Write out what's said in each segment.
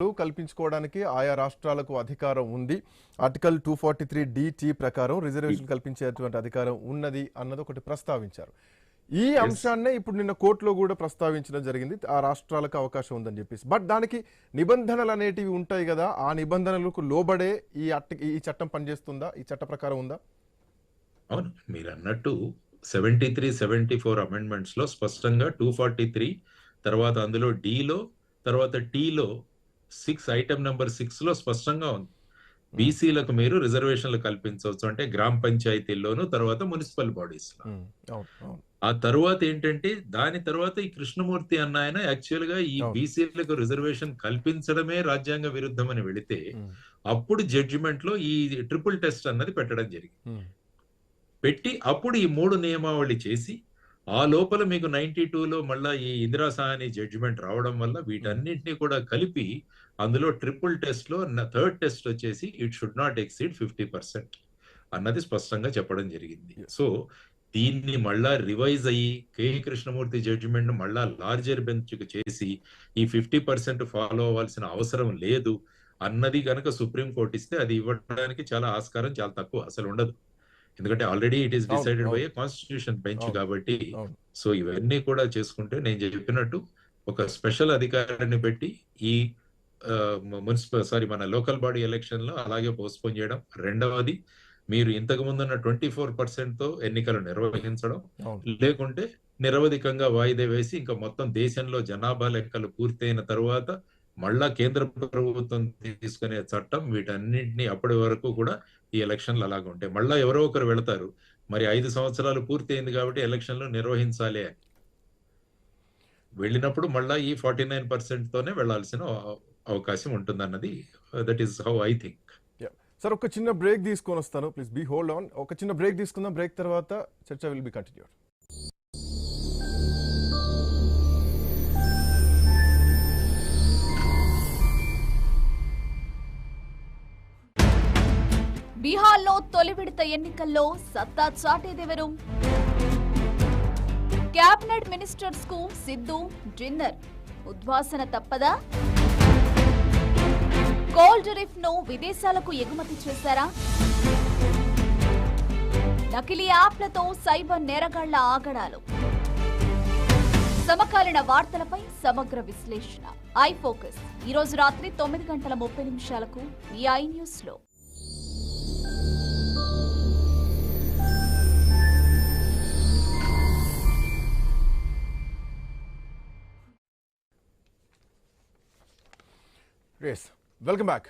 కల్పించుకోవడానికి ఆయా రాష్ట్రాలకు అధికారం ఉంది. ఆర్టికల్ 243 ప్రకారం రిజర్వేషన్ కల్పించేటువంటి అధికారం ఉన్నది అన్నది ఒకటి ప్రస్తావించారు. ఈ అంశాన్నే ఇప్పుడు నిన్న కోర్టులో కూడా ప్రస్తావించడం జరిగింది. ఆ రాష్ట్రాలకు అవకాశం ఉందని చెప్పేసి. బట్ దానికి నిబంధనలు అనేటివి ఉంటాయి కదా, ఆ నిబంధనలకు లోబడే ఈ చట్టం పనిచేస్తుందా? ఈ చట్ట ప్రకారం ఉందా? అవును, మీరు అన్నట్టు 73, 74 అమెండ్మెంట్స్ లో స్పష్టంగా 243 తర్వాత అందులో డిలో తర్వాత టీలో 6 ఐటమ్ నెంబర్ 6 లో స్పష్టంగా ఉంది. బీసీలకు మీరు రిజర్వేషన్లు కల్పించవచ్చు అంటే గ్రామ పంచాయతీల్లోను తర్వాత మున్సిపల్ బాడీస్ లో. ఆ తర్వాత ఏంటంటే దాని తర్వాత ఈ కృష్ణమూర్తి అన్న ఆయన యాక్చువల్ గా ఈ బీసీలకు రిజర్వేషన్ కల్పించడమే రాజ్యాంగ విరుద్ధం అని వెళితే అప్పుడు జడ్జిమెంట్ లో ఈ ట్రిపుల్ టెస్ట్ అన్నది పెట్టడం జరిగింది. పెట్టి అప్పుడు ఈ 3 నియమావళి చేసి ఆ లోపల మీకు 92లో మళ్ళా ఈ ఇందిరా సాహని జడ్జిమెంట్ రావడం వల్ల వీటన్నింటినీ కూడా కలిపి అందులో ట్రిపుల్ టెస్ట్ లో థర్డ్ టెస్ట్ వచ్చేసి ఇట్ షుడ్ నాట్ ఎక్సీడ్ 50% అన్నది స్పష్టంగా చెప్పడం జరిగింది. సో దీన్ని మళ్ళా రివైజ్ అయ్యి కృష్ణమూర్తి జడ్జిమెంట్ మళ్ళా లార్జర్ బెంచ్ కు చేసి ఈ 50% ఫాలో అవ్వాల్సిన అవసరం లేదు అన్నది కనుక సుప్రీంకోర్టు ఇస్తే అది ఇవ్వడానికి చాలా ఆస్కారం చాలా తక్కువ, అసలు ఉండదు. ఎందుకంటే already it is decided by constitution bench కాబట్టి. సో ఇవన్నీ కూడా చేసుకుంటే నేను చెప్పినట్టు ఒక స్పెషల్ అధికారాన్ని పెట్టి ఈ మన లోకల్ బాడీ ఎలక్షన్ లో అలాగే పోస్ట్పోన్ చేయడం. రెండవది మీరు ఇంతకు ముందున్న 24% తో ఎన్నికలు నిర్వహించడం, లేకుంటే నిరవధికంగా వాయిదా వేసి ఇంకా మొత్తం దేశంలో జనాభా లెక్కలు పూర్తయిన తర్వాత మళ్ళా కేంద్ర ప్రభుత్వం తీసుకునే చట్టం, వీటన్నింటినీ అప్పటి వరకు కూడా ఈ ఎలక్షన్లు అలాగే ఉంటాయి. మళ్ళా ఎవరో ఒకరు వెళతారు, మరి 5 సంవత్సరాలు పూర్తయింది కాబట్టి ఎలక్షన్లు నిర్వహించాలి అని వెళ్ళినప్పుడు మళ్ళా ఈ 49% తోనే వెళ్లాల్సిన అవకాశం ఉంటుందన్నది that is how I think. Sir ఒక చిన్న బ్రేక్ తీసుకొని వస్తాను, ప్లీజ్ బీ హోల్డ్ ఆన్. ఒక చిన్న బ్రేక్ తీసుకుందాం, బ్రేక్ తర్వాత చర్చ విల్ బి కంటిన్యూడ్. బీహార్లో తొలి విడత ఎన్నికల్లో సత్తా చాటేదెవరు? క్యాబినెట్ మినిస్టర్స్ కు సిద్ధు డిన్నర్, ఉద్వాసన తప్పదా? గోల్డ్ రీఫ్ ను విదేశాలకు ఎగుమతి చేశారా? నకిలీ యాప్లతో సైబర్ నేరగాళ్ల ఆగడాలు. సమకాలీన వార్తలపై సమగ్ర విశ్లేషణ. ఐ ఫోకస్ ఈ రోజు రాత్రి 9:30 ఈ ఐ న్యూస్ లో. Welcome back.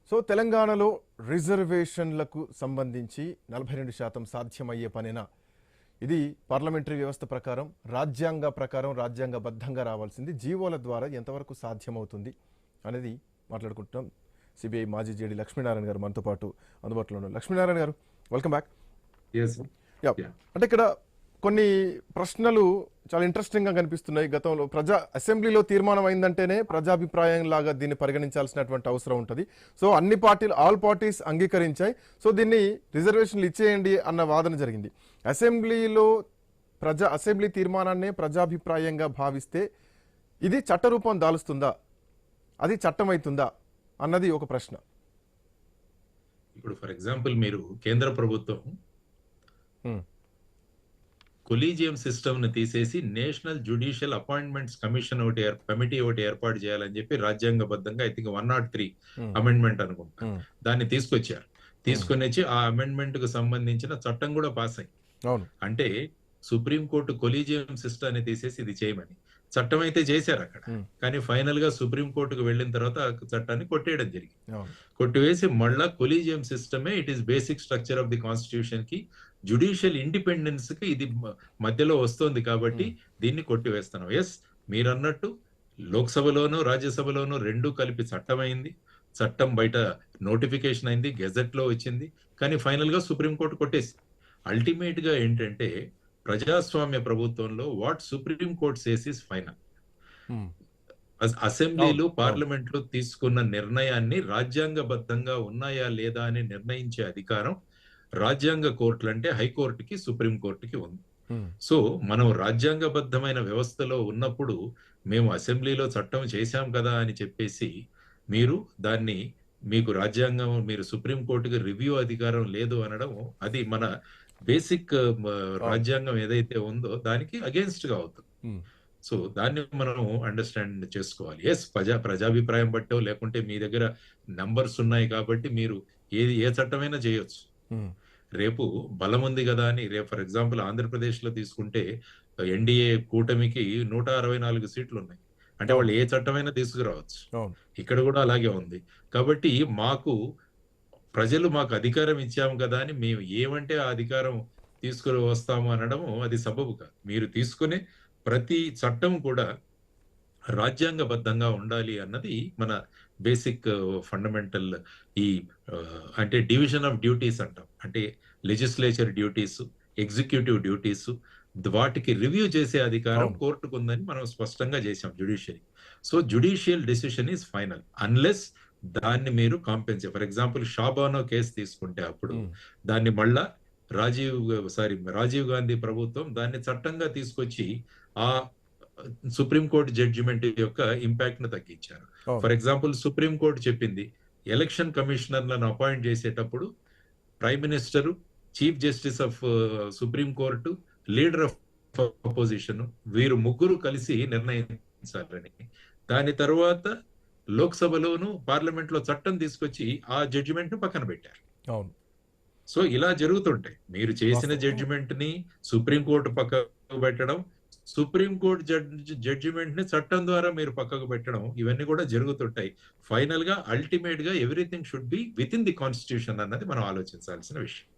సో తెలంగాణలో రిజర్వేషన్లకు సంబంధించి 42% సాధ్యమయ్యే పనేనా? ఇది పార్లమెంటరీ వ్యవస్థ ప్రకారం రాజ్యాంగబద్ధంగా రావాల్సింది. జీవోల ద్వారా ఎంతవరకు సాధ్యమవుతుంది అనేది మాట్లాడుకుంటున్నాం. సిబిఐ మాజీ జేడీ లక్ష్మీనారాయణ గారు మనతో పాటు అందుబాటులో ఉన్నారు. లక్ష్మీనారాయణ గారు, వెల్కమ్ బ్యాక్. అంటే ఇక్కడ కొన్ని ప్రశ్నలు చాలా ఇంట్రెస్టింగ్ గా కనిపిస్తున్నాయి. గతంలో అసెంబ్లీలో తీర్మానం అయిందంటేనే ప్రజాభిప్రాయం లాగా దీన్ని పరిగణించాల్సినటువంటి అవసరం ఉంటుంది. సో ఆల్ పార్టీస్ అంగీకరించాయి. సో దీన్ని రిజర్వేషన్లు ఇచ్చేయండి అన్న వాదన జరిగింది. అసెంబ్లీ తీర్మానాన్నే ప్రజాభిప్రాయంగా భావిస్తే ఇది చట్టరూపం దాలుస్తుందా, అది చట్టమవుతుందా అన్నది ఒక ప్రశ్న. ఇప్పుడు ఫర్ ఎగ్జాంపుల్ మీరు కేంద్ర ప్రభుత్వం కొలీజియం సిస్టమ్ ని తీసేసి national judicial appointments commission committee ఒకటి ఏర్పాటు చేయాలని చెప్పి రాజ్యాంగబద్ధంగా ఐ థింక్ 103 అమెండ్మెంట్ అనుకుంటా దాన్ని తీసుకొచ్చారు. తీసుకొని వచ్చి ఆ అమెండ్మెంట్ కు సంబంధించిన చట్టం కూడా పాస్ అయింది. అంటే సుప్రీంకోర్టు కొలీజియం సిస్టమ్ ని తీసేసి ఇది చేయమని చట్టం అయితే చేశారు అక్కడ, కానీ ఫైనల్ గా సుప్రీంకోర్టుకు వెళ్ళిన తర్వాత ఆ చట్టాన్ని కొట్టేయడం జరిగింది. కొట్టివేసి మళ్ళా కొలీజియం సిస్టమే it is basic structure of the constitution కి, జ్యుడిషియల్ ఇండిపెండెన్స్ కి ఇది మధ్యలో వస్తుంది కాబట్టి దీన్ని కొట్టివేస్తున్నాం. ఎస్, మీరు అన్నట్టు లోక్సభలోనూ రాజ్యసభలోనూ రెండూ కలిపి చట్టమైంది. చట్టం బయట నోటిఫికేషన్ అయింది, గెజెట్ లో వచ్చింది, కానీ ఫైనల్ గా సుప్రీంకోర్టు కొట్టేసి. అల్టిమేట్ గా ఏంటంటే ప్రజాస్వామ్య ప్రభుత్వంలో what supreme court says is final. అసెంబ్లీలు పార్లమెంట్లు తీసుకున్న నిర్ణయాన్ని రాజ్యాంగబద్ధంగా ఉన్నాయా లేదా అని నిర్ణయించే అధికారం రాజ్యాంగ కోర్టులు అంటే హైకోర్టుకి, సుప్రీం కోర్టుకి ఉంది. సో మనం రాజ్యాంగబద్ధమైన వ్యవస్థలో ఉన్నప్పుడు మేము అసెంబ్లీలో చట్టం చేశాం కదా అని చెప్పేసి మీరు దాన్ని మీకు రాజ్యాంగం మీరు సుప్రీంకోర్టుకి రివ్యూ అధికారం లేదు అనడం అది మన బేసిక్ రాజ్యాంగం ఏదైతే ఉందో దానికి అగేన్స్ట్ గా అవుతుంది. సో దాన్ని మనం అండర్స్టాండ్ చేసుకోవాలి. ఎస్ ప్రజాభిప్రాయం బట్టో లేకుంటే మీ దగ్గర నంబర్స్ ఉన్నాయి కాబట్టి మీరు ఏ చట్టమైనా చేయొచ్చు. రేపు బలం ఉంది కదా అని రేపు ఫర్ ఎగ్జాంపుల్ ఆంధ్రప్రదేశ్ లో తీసుకుంటే ఎన్డీఏ కూటమికి 164 సీట్లు ఉన్నాయి. అంటే వాళ్ళు ఏ చట్టమైనా తీసుకురావచ్చు. ఇక్కడ కూడా అలాగే ఉంది. కాబట్టి ప్రజలు మాకు అధికారం ఇచ్చాము కదా అని మేము ఏమంటే ఆ అధికారం తీసుకుని వస్తాము అనడం అది సబబు కాదు. మీరు తీసుకునే ప్రతి చట్టం కూడా రాజ్యాంగబద్ధంగా ఉండాలి అన్నది మన బేసిక్ ఫండమెంటల్ అంటే డివిజన్ ఆఫ్ డ్యూటీస్ అంటాం. అంటే లెజిస్లేచర్ డ్యూటీస్, ఎగ్జిక్యూటివ్ డ్యూటీస్, వాటికి రివ్యూ చేసే అధికారం కోర్టుకు ఉందని మనం స్పష్టంగా చేసాం judiciary. So judicial decision is final unless దాన్ని మీరు compensate. For example Shah Bano case తీసుకుంటే అప్పుడు దాన్ని మళ్ళా రాజీవ్ గాంధీ ప్రభుత్వం దాన్ని చట్టంగా తీసుకొచ్చి ఆ సుప్రీంకోర్టు జడ్జిమెంట్ యొక్క ఇంపాక్ట్ ను తగ్గించారు. ఫర్ ఎగ్జాంపుల్ సుప్రీంకోర్టు చెప్పింది ఎలక్షన్ కమిషనర్లను అపాయింట్ చేసేటప్పుడు prime minister, chief justice of supreme court, leader of opposition వీరు ముగ్గురు కలిసి నిర్ణయించాలని. దాని తర్వాత లోక్సభలోను పార్లమెంట్ లో చట్టం తీసుకొచ్చి ఆ జడ్జిమెంట్ ను పక్కన పెట్టారు. సో ఇలా జరుగుతుంటాయి. మీరు చేసిన జడ్జిమెంట్ ని సుప్రీంకోర్టు పక్కకు పెట్టడం, సుప్రీంకోర్టు జడ్జిమెంట్ ని చట్టం ద్వారా మీరు పక్కకు పెట్టడం, ఇవన్నీ కూడా జరుగుతుంటాయి. ఫైనల్ గా అల్టిమేట్ గా everything should be with in the constitution అన్నది మనం ఆలోచించాల్సిన విషయం.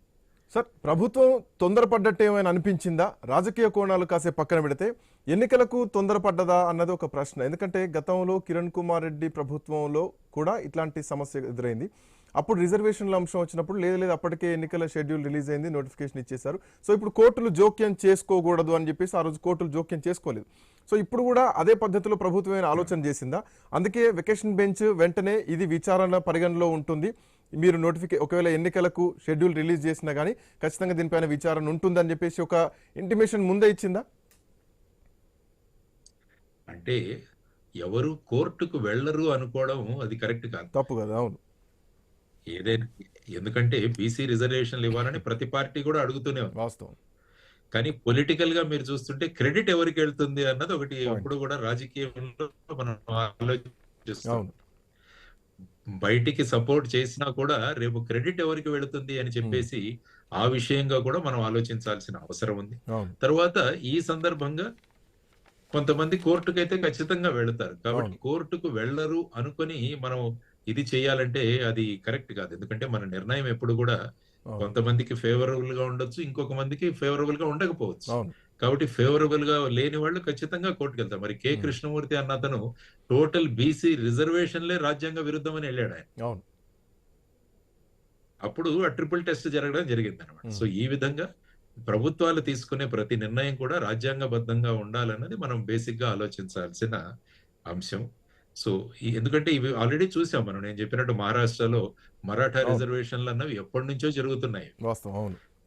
సార్, ప్రభుత్వం తొందరపడ్డట్టు ఏమైనా అనిపించిందా? రాజకీయ కోణాలు కాసేపు పక్కన పెడితే ఎన్నికలకు తొందరపడ్డదా అన్నది ఒక ప్రశ్న. ఎందుకంటే గతంలో కిరణ్ కుమార్ రెడ్డి ప్రభుత్వంలో కూడా ఇట్లాంటి సమస్య ఎదురైంది. అప్పుడు రిజర్వేషన్ల అంశం వచ్చినప్పుడు లేదు అప్పటికే ఎన్నికల షెడ్యూల్ రిలీజ్ అయింది, నోటిఫికేషన్ ఇచ్చేశారు. సో ఇప్పుడు కోర్టులు జోక్యం చేసుకోకూడదు అని చెప్పేసి ఆ రోజు కోర్టులు జోక్యం చేసుకోలేదు. సో ఇప్పుడు కూడా అదే పద్ధతిలో ప్రభుత్వం ఆలోచన చేసిందా? అందుకే వెకేషన్ బెంచ్ వెంటనే ఇది విచారణ పరిగణలో ఉంటుంది, మీరు ఒకవేళ ఎన్నికలకు షెడ్యూల్ రిలీజ్ చేసినా కానీ ఖచ్చితంగా దీనిపైన విచారణ ఉంటుందని చెప్పేసి ఒక ఇంటిమేషన్ ముందే ఇచ్చిందా? అంటే ఎవరు కోర్టుకు వెళ్ళరు అనుకోవడం అది కరెక్ట్ కాదు, తప్పు కదా. అవును, ఏదైనా ఎందుకంటే బీసీ రిజర్వేషన్లు ఇవ్వాలని ప్రతి పార్టీ కూడా అడుగుతూనే ఉంది. వాస్తవం. కానీ పొలిటికల్ గా మీరు చూస్తుంటే క్రెడిట్ ఎవరికి వెళ్తుంది అన్నది ఒకటి ఎప్పుడు కూడా రాజకీయంలో మనం ఆలోచిస్తాం. బయటికి సపోర్ట్ చేసినా కూడా రేపు క్రెడిట్ ఎవరికి వెళుతుంది అని చెప్పేసి ఆ విషయంగా కూడా మనం ఆలోచించాల్సిన అవసరం ఉంది. తర్వాత ఈ సందర్భంగా కొంతమంది కోర్టుకైతే ఖచ్చితంగా వెళుతారు. కాబట్టి కోర్టుకు వెళ్ళరు అనుకొని మనం ఇది చేయాలంటే అది కరెక్ట్ కాదు. ఎందుకంటే మన నిర్ణయం ఎప్పుడు కూడా కొంతమందికి ఫేవరబుల్ గా ఉండొచ్చు, ఇంకొక మందికి ఫేవరబుల్ గా ఉండకపోవచ్చు. కాబట్టి ఫేవరబుల్ గా లేని వాళ్ళు ఖచ్చితంగా కోర్టుకు వెళ్తారు. మరి కె కృష్ణమూర్తి అన్న అతను టోటల్ బీసీ రిజర్వేషన్లే రాజ్యాంగ విరుద్ధం అని వెళ్ళాడు ఆయన. అప్పుడు ఆ ట్రిపుల్ టెస్ట్ జరగడం జరిగింది అనమాట. సో ఈ విధంగా ప్రభుత్వాలు తీసుకునే ప్రతి నిర్ణయం కూడా రాజ్యాంగబద్ధంగా ఉండాలన్నది మనం బేసిక్ గా ఆలోచించాల్సిన అంశం. సో ఎందుకంటే ఇవి ఆల్రెడీ చూసాం మనం. నేను చెప్పినట్టు మహారాష్ట్రలో మరాఠా రిజర్వేషన్లు అన్నవి ఎప్పటి నుంచో జరుగుతున్నాయి,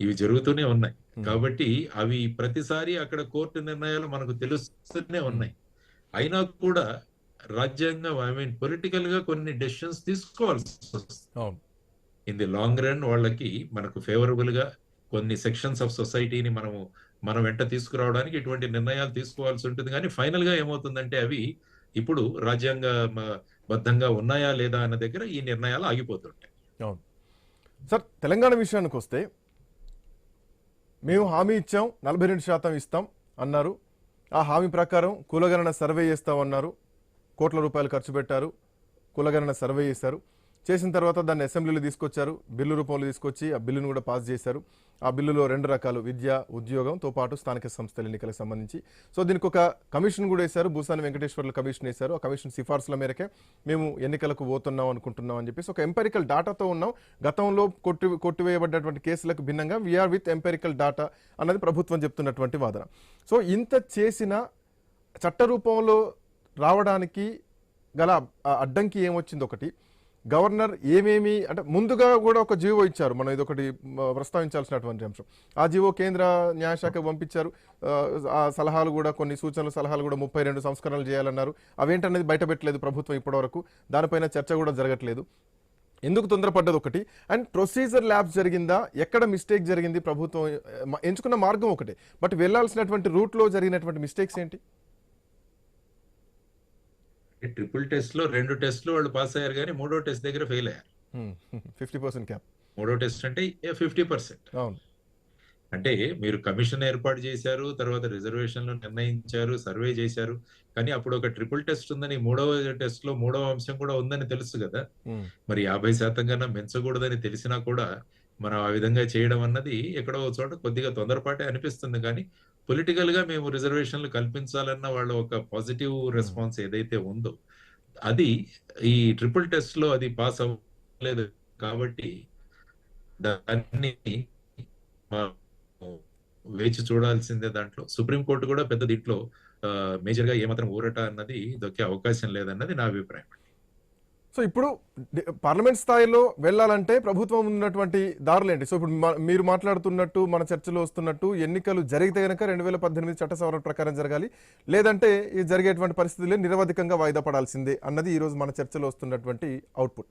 ఇవి జరుగుతూనే ఉన్నాయి. కాబట్టి అవి ప్రతిసారి అక్కడ కోర్టు నిర్ణయాలు మనకు తెలుస్తూనే ఉన్నాయి. అయినా కూడా రాజ్యాంగం పొలిటికల్ గా కొన్ని డెసిషన్స్ తీసుకోవాల్సి వస్తుంది. ఇన్ ది లాంగ్ రన్ వాళ్ళకి మనకు ఫేవరబుల్ గా కొన్ని సెక్షన్స్ ఆఫ్ సొసైటీని మన వెంట తీసుకురావడానికి ఇటువంటి నిర్ణయాలు తీసుకోవాల్సి ఉంటుంది. కానీ ఫైనల్ గా ఏమవుతుందంటే అవి ఇప్పుడు రాజ్యాంగ బద్ధంగా ఉన్నాయా లేదా అన్న దగ్గర ఈ నిర్ణయాలు ఆగిపోతుంటాయి. అవును సార్, తెలంగాణ విషయానికి వస్తే మేము హామీ ఇచ్చాం, 42% ఇస్తాం అన్నారు. ఆ హామీ ప్రకారం కులగణన సర్వే చేస్తామన్నారు, కోట్ల రూపాయలు ఖర్చు పెట్టారు, కులగణన సర్వే చేశారు. చేసిన తర్వాత దాన్ని అసెంబ్లీలో తీసుకొచ్చారు, బిల్లు రూపంలో తీసుకొచ్చి ఆ బిల్లును కూడా పాస్ చేశారు. ఆ బిల్లులో 2 రకాలు, విద్య, ఉద్యోగంతో పాటు స్థానిక సంస్థల ఎన్నికలకు సంబంధించి. సో దీనికి ఒక కమిషన్ కూడా వేశారు, భూసాని వెంకటేశ్వర్లు కమిషన్ వేశారు. ఆ కమిషన్ సిఫార్సుల మేరకే మేము ఎన్నికలకు పోతున్నాం అనుకుంటున్నాం అని చెప్పేసి ఒక ఎంపెరికల్ డాటాతో ఉన్నాం. గతంలో కొట్టివేయబడ్డటువంటి కేసులకు భిన్నంగా వీఆర్ విత్ ఎంపెరికల్ డాటా అన్నది ప్రభుత్వం చెప్తున్నటువంటి వాదన. సో ఇంత చేసిన చట్ట రూపంలో రావడానికి గల అడ్డంకి ఏమొచ్చింది ఒకటి. గవర్నర్ ఏమేమి అంటే ముందుగా కూడా ఒక జీవో ఇచ్చారు, మనం ఇదొకటి ప్రస్తావించాల్సినటువంటి అంశం. ఆ జీవో కేంద్ర న్యాయశాఖ పంపించారు. ఆ సలహాలు కూడా, కొన్ని సూచనలు సలహాలు కూడా 32 సంస్కరణలు చేయాలన్నారు. అవేంటనేది బయట పెట్టలేదు ప్రభుత్వం ఇప్పటివరకు. దానిపైన చర్చ కూడా జరగట్లేదు. ఎందుకు తొందరపడ్డది ఒకటి, అండ్ ప్రొసీజర్ ల్యాబ్స్ జరిగిందా, ఎక్కడ మిస్టేక్ జరిగింది, ప్రభుత్వం ఎంచుకున్న మార్గం ఒకటే, బట్ వెళ్ళాల్సినటువంటి రూట్లో జరిగినటువంటి మిస్టేక్స్ ఏంటి? ట్రిపుల్ టెస్ట్ లో 2 టెస్ట్లు వాళ్ళు పాస్ అయ్యారు, కానీ 3వ టెస్ట్ దగ్గర ఫెయిల్ అయ్యారు. 50% క్యాప్. 3వ టెస్ట్ అంటే 50%. అవును. అంటే మీరు కమిషన్ ఏర్పాటు చేశారు, తర్వాత రిజర్వేషన్లు నిర్ణయించారు, సర్వే చేశారు, కానీ అప్పుడు ఒక ట్రిపుల్ టెస్ట్ ఉందని, 3వ టెస్ట్ లో 3వ అంశం కూడా ఉందని తెలుసు కదా. మరి 50% కన్నా పెంచకూడదని తెలిసినా కూడా మనం ఆ విధంగా చేయడం అన్నది ఎక్కడో ఒక చోట కొద్దిగా తొందరపాటే అనిపిస్తుంది. కానీ పొలిటికల్ గా మేము రిజర్వేషన్లు కల్పించాలన్న వాళ్ళ ఒక పాజిటివ్ రెస్పాన్స్ ఏదైతే ఉందో, అది ఈ ట్రిపుల్ టెస్ట్ లో అది పాస్ అవ్వలేదు. కాబట్టి దాన్ని వేచి చూడాల్సిందే. దాంట్లో సుప్రీంకోర్టు కూడా పెద్ద దీంట్లో మేజర్ గా ఏమాత్రం ఊరట అన్నది దొక్కే అవకాశం లేదన్నది నా అభిప్రాయం. సో ఇప్పుడు పార్లమెంట్ స్థాయిలో వెళ్ళాలంటే ప్రభుత్వం ఉన్నటువంటి దారులు ఏంటి? సో ఇప్పుడు మీరు మాట్లాడుతున్నట్టు, మన చర్చలో వస్తున్నట్టు, ఎన్నికలు జరిగితే కనుక 2018 చట్ట సవరణ ప్రకారం జరగాలి, లేదంటే ఈ జరిగేటువంటి పరిస్థితులే నిరవధికంగా వాయిదా పడాల్సిందే అన్నది ఈరోజు మన చర్చలో వస్తున్నటువంటి అవుట్పుట్.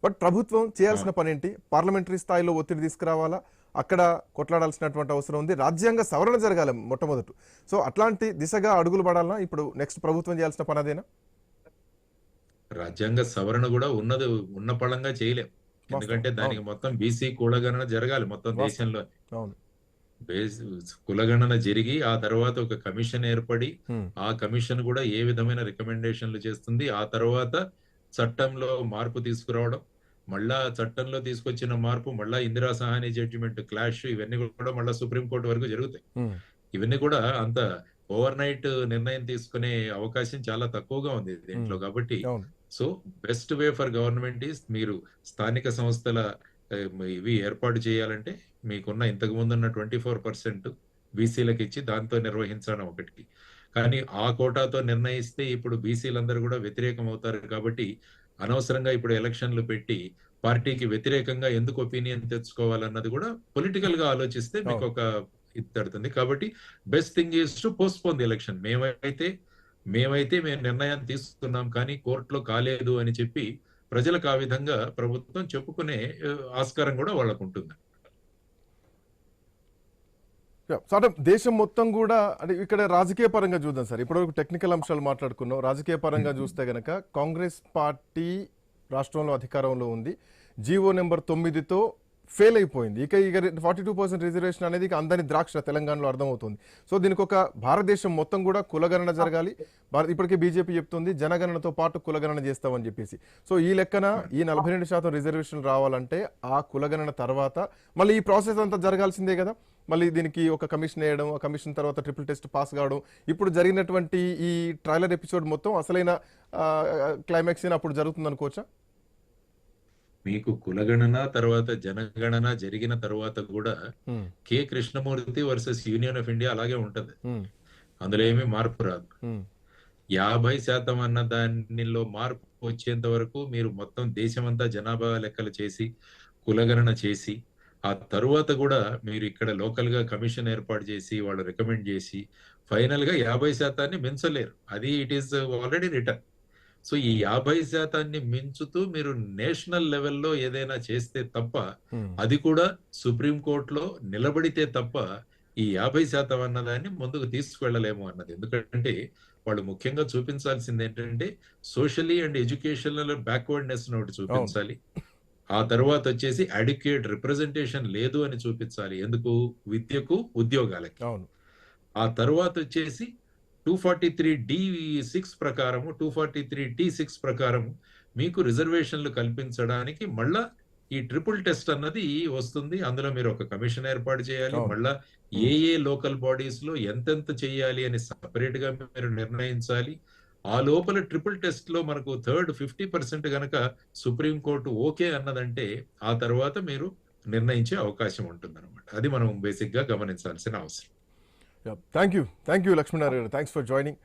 బట్ ప్రభుత్వం చేయాల్సిన పని ఏంటి? పార్లమెంటరీ స్థాయిలో ఒత్తిడి తీసుకురావాలా, అక్కడ కొట్లాడాల్సినటువంటి అవసరం ఉంది, రాజ్యాంగ సవరణ జరగాలి మొట్టమొదటి. సో అట్లాంటి దిశగా అడుగులు పడాలన్నా ఇప్పుడు నెక్స్ట్ ప్రభుత్వం చేయాల్సిన పని అదేనా? రాజ్యాంగ సవరణ కూడా ఉన్న పళంగా చేయలేం. ఎందుకంటే దానికి మొత్తం బీసీ కులగణన జరగాలి మొత్తం దేశంలో. కులగణన జరిగి ఆ తర్వాత ఒక కమిషన్ ఏర్పడి, ఆ కమిషన్ కూడా ఏ విధమైన రికమెండేషన్లు చేస్తుంది, ఆ తర్వాత చట్టంలో మార్పు తీసుకురావడం, మళ్ళా చట్టంలో తీసుకొచ్చిన మార్పు మళ్ళా ఇందిరా సహాని జడ్జిమెంట్ క్లాష్, ఇవన్నీ కూడా మళ్ళా సుప్రీంకోర్టు వరకు జరుగుతాయి. ఇవన్నీ కూడా అంత ఓవర్ నైట్ నిర్ణయం తీసుకునే అవకాశం చాలా తక్కువగా ఉంది దీంట్లో. కాబట్టి so best way for government is, మీరు స్థానిక సంస్థల ఇవి ఏర్పాటు చేయాలంటే మీకున్న ఇంతకు ముందు ఉన్న 24% బీసీలకు ఇచ్చి దాంతో నిర్వహించడం ఒకటి. కానీ ఆ కోటాతో నిర్ణయిస్తే ఇప్పుడు బీసీలందరూ కూడా వ్యతిరేకం అవుతారు. కాబట్టి అనవసరంగా ఇప్పుడు ఎలక్షన్లు పెట్టి పార్టీకి వ్యతిరేకంగా ఎందుకు ఒపీనియన్ తెచ్చుకోవాలన్నది కూడా పొలిటికల్ గా ఆలోచిస్తే మీకు ఒక ఇది తడుతుంది. కాబట్టి best thing is to postpone the election. మేమైతే మేము నిర్ణయం తీసుకున్నాం, కానీ కోర్టులో కాలేదు అని చెప్పి ప్రజలకు ఆ విధంగా ప్రభుత్వం చెప్పుకునే ఆస్కారం కూడా వాళ్ళకు ఉంటుంది. అంటే దేశం మొత్తం కూడా, అంటే ఇక్కడ రాజకీయ పరంగా చూద్దాం సార్. ఇప్పటివరకు టెక్నికల్ అంశాలు మాట్లాడుకున్నాం. రాజకీయ పరంగా చూస్తే గనక కాంగ్రెస్ పార్టీ రాష్ట్రంలో అధికారంలో ఉంది. జీవో నెంబర్ 9తో ఫెయిల్ అయిపోయింది. ఇక 42% రిజర్వేషన్ అనేది ఇక అందరి ద్రాక్ష తెలంగాణలో అర్థమవుతుంది. సో దీనికి ఒక భారతదేశం మొత్తం కూడా కులగణన జరగాలి. ఇప్పటికే బీజేపీ చెప్తుంది జనగణనతో పాటు కులగణన చేస్తామని చెప్పేసి. సో ఈ లెక్కన ఈ 42% రిజర్వేషన్ రావాలంటే ఆ కులగణన తర్వాత మళ్ళీ ఈ ప్రాసెస్ అంతా జరగాల్సిందే కదా. మళ్ళీ దీనికి ఒక కమిషన్ వేయడం, ఆ కమిషన్ తర్వాత ట్రిపుల్ టెస్ట్ పాస్ కావడం, ఇప్పుడు జరిగినటువంటి ఈ ట్రైలర్ ఎపిసోడ్ మొత్తం అసలైన క్లైమాక్స్ అప్పుడు జరుగుతుంది అనుకోవచ్చా? మీకు కులగణన తర్వాత జనగణన జరిగిన తర్వాత కూడా K Krishnamurthy versus union of India అలాగే ఉంటది. అందులో ఏమీ మార్పు రాదు. 50% అన్న దానిలో మార్పు వచ్చేంత వరకు మీరు మొత్తం దేశమంతా జనాభా లెక్కలు చేసి కులగణన చేసి, ఆ తరువాత కూడా మీరు ఇక్కడ లోకల్ గా కమిషన్ ఏర్పాటు చేసి వాళ్ళు రికమెండ్ చేసి ఫైనల్ గా 50% మించలేరు. అది it is already return. So ఈ 50% మించుతూ మీరు నేషనల్ లెవెల్లో ఏదైనా చేస్తే తప్ప, అది కూడా సుప్రీంకోర్టులో నిలబడితే తప్ప ఈ 50% అన్నదాన్ని ముందుకు తీసుకువెళ్ళలేము అన్నది. ఎందుకంటే వాళ్ళు ముఖ్యంగా చూపించాల్సింది ఏంటంటే సోషలీ అండ్ ఎడ్యుకేషనల్ బ్యాక్వర్డ్నెస్ ఒకటి చూపించాలి. ఆ తర్వాత వచ్చేసి అడిక్వేట్ రిప్రజెంటేషన్ లేదు అని చూపించాలి. ఎందుకు? విద్యకు, ఉద్యోగాలకి. ఆ తర్వాత వచ్చేసి 243D6 ప్రకారము, 243D6 ప్రకారము మీకు రిజర్వేషన్లు కల్పించడానికి మళ్ళా ఈ ట్రిపుల్ టెస్ట్ అన్నది వస్తుంది. అందులో మీరు ఒక కమిషన్ ఏర్పాటు చేయాలి. మళ్ళా ఏ లోకల్ బాడీస్ లో ఎంతెంత చేయాలి అని సపరేట్ గా మీరు నిర్ణయించాలి. ఆ లోపల ట్రిపుల్ టెస్ట్ లో మనకు 50% గనక సుప్రీంకోర్టు ఓకే అన్నదంటే ఆ తర్వాత మీరు నిర్ణయించే అవకాశం ఉంటుంది అనమాట. అది మనం బేసిక్ గా గమనించాల్సిన అవసరం. థ్యాంక్ యూ లక్ష్మీనారాయణ గారు. Thanks for joining.